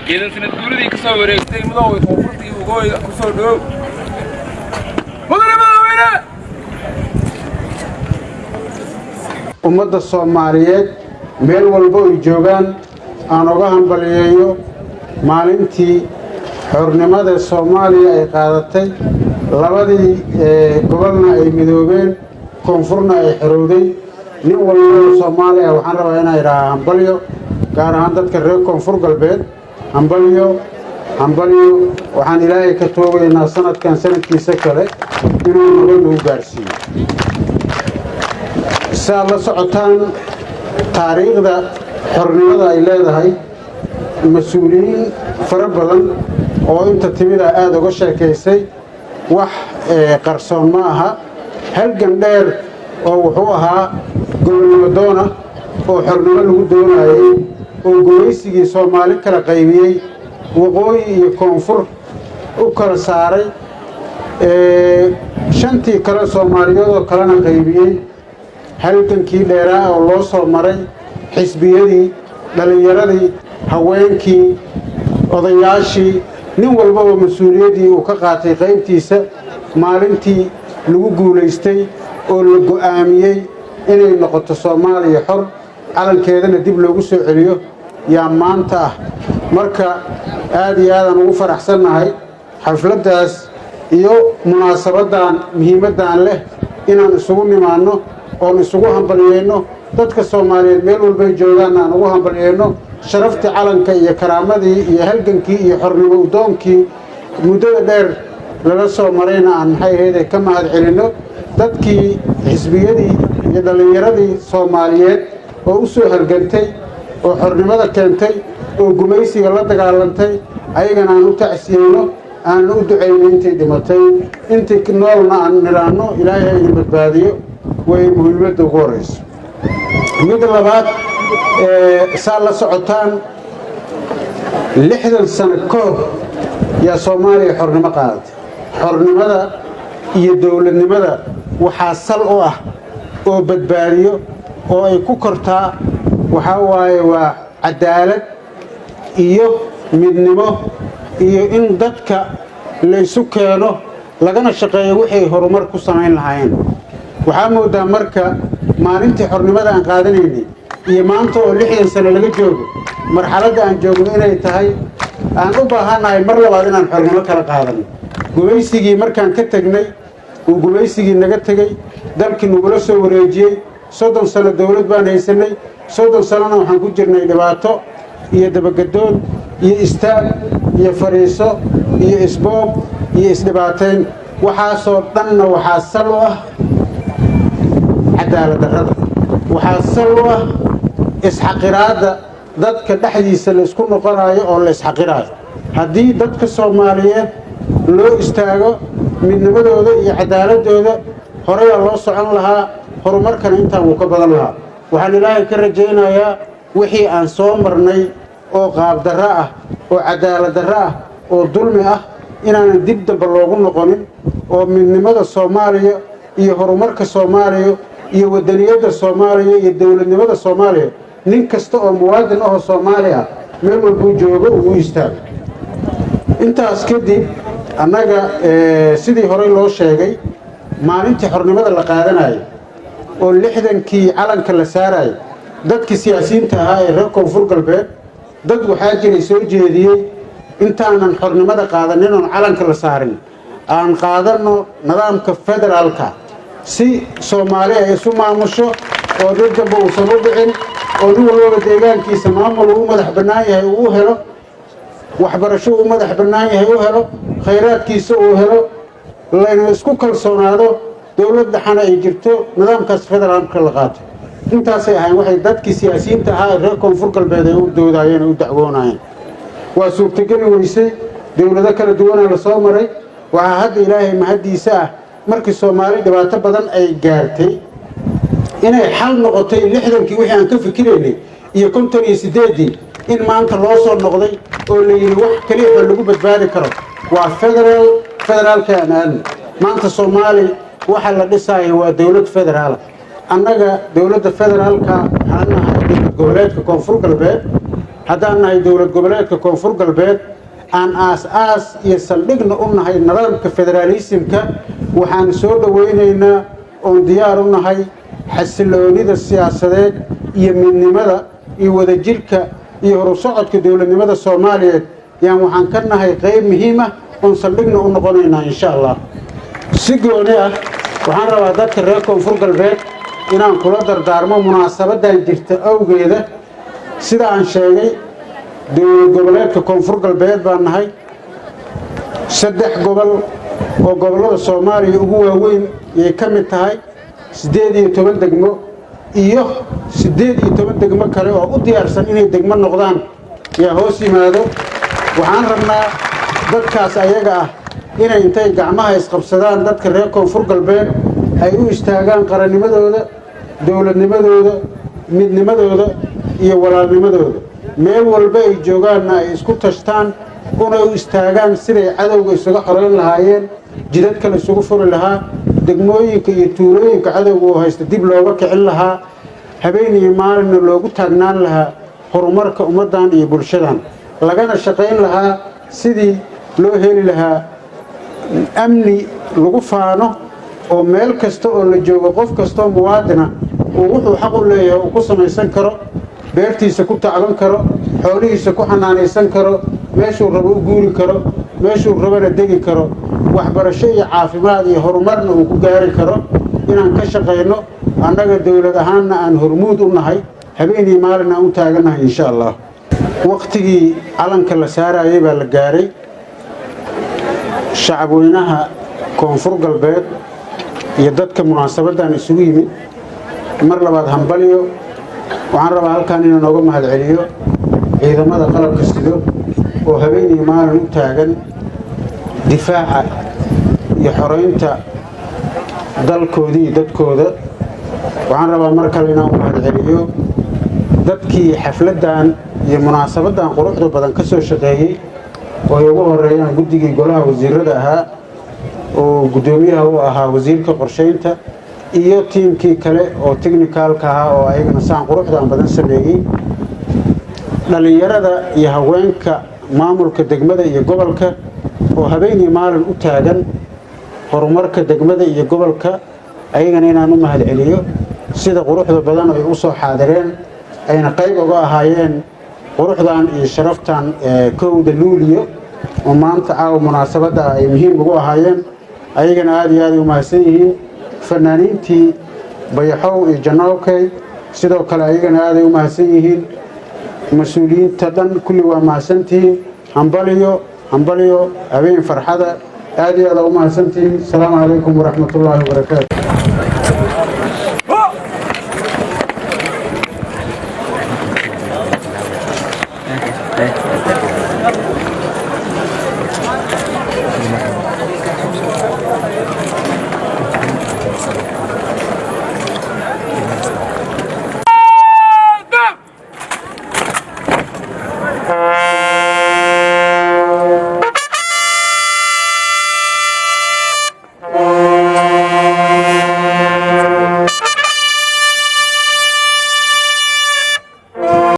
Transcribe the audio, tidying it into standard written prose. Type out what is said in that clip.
إذا سنة دولة كسر يستلم الله ويتوفرتي وقوي كسر دول ummadda Soomaaliyeed meel walba ay joogan aan uga hambalyeeyo maalintii xornimada Soomaaliya ay qaadatay labadii gobolna ay midoobeen koonfurna ay xorowday nin walba Soomaaliya waxaan rabaa inay raacaan hambalyo gaar ahaan dadka reer koonfur galbeed hambalyo waxaan Ilaahay ka toogaynaa sanadkan sanadkiisa kale inuu nabad u gaarsiiyo سال سعتان تاريخ ذا حرنية ذا إلى ذا هاي مسؤولين فربلا أو أنت تبيدا هذا وشة كيسي وح قرصان معها هل جندير أو هوها قبل مدونة أو حرنية الودونة هاي وقويسي سومالي كلا قيبي وقوي يكونفر وكلا ساري شنتي كلا سومالي وكلا قيبي halkankii dheeraa oo loo soo maray xisbiyadii dhalinyaradii haweenkii odayaashii nin walba oo mas'uuliyadii uu ka qaatay qaybtiisa maalintii lagu guuleystay oo la go'aamiyay inay noqoto Soomaaliya xor calankeedana dib loogu soo celiyo yaa maanta marka aad iyo aad aan ugu faraxsanahay xafladaas iyo munaasabadan muhiimadan leh inaan isugu nimaano oo isugu hambalyeeno dadka Soomaaliyeed meel walba joogaan aan ugu hambalyeeno sharafta calanka iyo karaamadii iyo halgankii iyo xornimo u doonkii muddada dheer laga soo marayna aan hay'adaha ka mahad celino dadkii xisbiyadii iyo dhalinyaradii Soomaaliyeed oo u soo halgantay oo xornimada keentay oo gumaysiga la dagaalantay ayagana aan u tacsiyeyno aan u duceyno intii dhimatay intii noolna aan niraano Ilaahay ay badbaadiyo way muhiimada ugu horeyso mid labaad saal socotaan 60 sano ka hor yaa Soomaaliya xornimo qaadatay xornimada iyo dawladnimada waxa sal u ah oo badbaadiyo oo ay ku kortaa waxa waaye waa cadaalad iyo midnimo iyo in dadka la isu keeno lagana shaqeeyo wixii horumar ku sameyn lahaayeen waxaa moodaa marka maalintii xornimada aan qaadanaynay iyo maanta oo 60 sano laga joogo marxaladda aan joogno inay tahay aan u baahanahay mar labaad inaan xornimo kala qaadano gumaysigii markaan ka tagnay oo gumaysigii naga tagay dalkii nugula soo wareejiyay 30 sano dawlad baan haysanay 30 sanana waxaan ku jirnay dhibaato iyo dabagadood iyo istaag iyo fariiso iyo isboob iyo isdhibaateyn waxaasoo dhanna waxaa sal u ah cadaalad darrada waxaa sal u ah isxaqiraada dadka dhexdiisa la isku noqonayo oo la isxaqiraayo haddii dadka Soomaaliyeed loo istaago midnimadooda iyo cadaaladooda horey loo socon lahaa horumarkan inta uu ka badan lahaa waxaan Ilaahay ka rajaynayaa wixii aan soo marnay oo qaab darro ah oo cadaalad darro ah oo dulmi ah inaan dib dambe loogu noqonin oo midnimada Soomaaliya iyo horumarka Soomaaliya iyo wadaniyada Soomaaliya iyo dawladnimada Soomaaliya nin kasta oo muwaadin ah oo Soomaali ah meel walba joogo uu istaago intaas kadib annaga sidii hore loo sheegay maalintii xornimada la qaadanayo oo 60kii calanka la saaray dadkii siyaasiyiinta ahaa ee reer koonfur galbeed dad waxaa jiray soo jeediyay intaanan xornimada qaadanin oo calanka la saarin aan qaadano nidaamka federaalka si Soomaaliya ay isu maamusho oo dadba uu soo dhicin oo nin walba deegaankiisa maamul uu madax banaan yahay uu helo waxbarasho uu madax banaan yahay uu helo khayraadkiisa uu helo la isku kalsoonaado dawladda xana ay jirto nidaamkaas federaalka la qaato intaas ay ahayn waxay dadkii siyaasiyiinta ahaa reer koonfur galbeed ay u doodayeen oo u dacwoonayeen waa suurtagal weysay dawlado kala duwan la soo maray waxa hadda Ilaahay mahadiisa ah markii Soomaali dhibaato badan ay gaartay inay xal noqotay 60kii wixii aan ka fikiraynay iyo 58 in maanta loo soo noqday oo la yiri wax kaliya lagu badbaadi karo waa federaalka aan maanta Soomaali waxa la dhisay waa dawlad federaal annaga dawladda federaalka aan nahay goboleedka koonfur galbeed haddaan nahay dowlad goboleedka koonfur galbeed aan aas iyo saldhigna u nahay nidaamka federaalisimka waxaan soo dhawaynaynaa oon diyaar u nahay xasiloonida siyaasadeed iyo midnimada iyo wadajirka iyo horusocodka dowladnimada soomaaliyeed yaan waxaan ka nahay qayb muhiim ah oon saldhigna u noqonaynaa insha allah si gooni ah waxaan rabaa dadka reer koonfur galbeed inaan kula dardaarmo munaasabadan jirta awgeeda sida aan sheegay dowlad goboleedka koonfur galbeed baan nahay 3 gobol oo gobolada Soomaaliya ugu waaweyn ay ka mid tahay 18 degmo iyo 18 degmo kale oo u diyaarsan inay degmo noqdaan yaa hoos yimaado waxaan rabnaa dadkaas ayaga ah inay intay gacmaha isqabsadaan dadka reer koonfur galbeed ay u istaagaan qarannimadooda dowladnimadooda midnimadooda iyo walaalnimadooda meel walba ay joogaanna ay isku tashtaan una u istaagaan siday cadowga isaga xoreyn lahaayeen jidad kale isugu furi lahaa degmooyinka iyo tuulooyinka cadowga oo haysta dib looga kicin lahaa habeen iyo maalinna loogu taagnaan lahaa horumarka ummadan iyo bulshadan lagana shaqayn lahaa sidii loo heli lahaa amni lagu faano oo meel kasta oo la joogo qof kasta oo muwaadina uu wuxuu xaq u leeyahay uu ku samaysan karo beertiisa ku tacban karo xoolihiisa ku xanaanaysan karo meeshuu rabo u guuri karo meeshuu rabana degi karo waxbarasho iyo caafimaad iyo horumarna uu ku gaari karo inaan ka shaqayno annaga dowlad ahaanna aan hormuud u nahay habeen iyo maalin aan u taaganahay insha allah waqtigii calanka la saarayay baa la gaaray shacabweynaha koonfur galbeed iyo dadka munaasabadan isugu yimid mar labaad hambaliyo waxaan rabaa halkan inaan nooga mahadceliyo ciidamada qalabka sido oo habeen iyo maalin u taagan difaaca iyo xoreynta dalkoodii iyo dadkooda waxaan rabaa mar kale inaan u mahadceliyo dadkii xafladan iyo munaasabadan quruxda badan ka soo shaqeeyay oo ay ugu horeeyaan guddigii golaha wasiirada ahaa oo gudoomiyaha u ahaa wasiirka qorsheynta iyo tiimkii kale oo technicalka ahaa oo ayagana saan quruxdan badan sameeyay dhalinyarada iyo haweenka maamulka degmada iyo gobolka oo habeen iyo maalin u taagan horumarka degmada iyo gobolka ayagana inaan u mahadceliyo sida quruxda badan ay u soo xaadireen ayna qayb uga ahaayeen quruxdan iyo sharaftan kowda luuliyo oo maanta caawa munaasabada ay muhiim ugu ahaayeen ayagana aad iyo aad u mahadsan yihiin fanaaniintii bayaxow iyo janookay sidoo kale ayagana aad ay u mahadsan yihiin mas-uuliyiinta dhan kulli waa mahadsantihiin hambaliyo habeen farxada aad iyo aad u mahadsantihiin asalaamu calaykum waraxmatullaahi wabarakaatu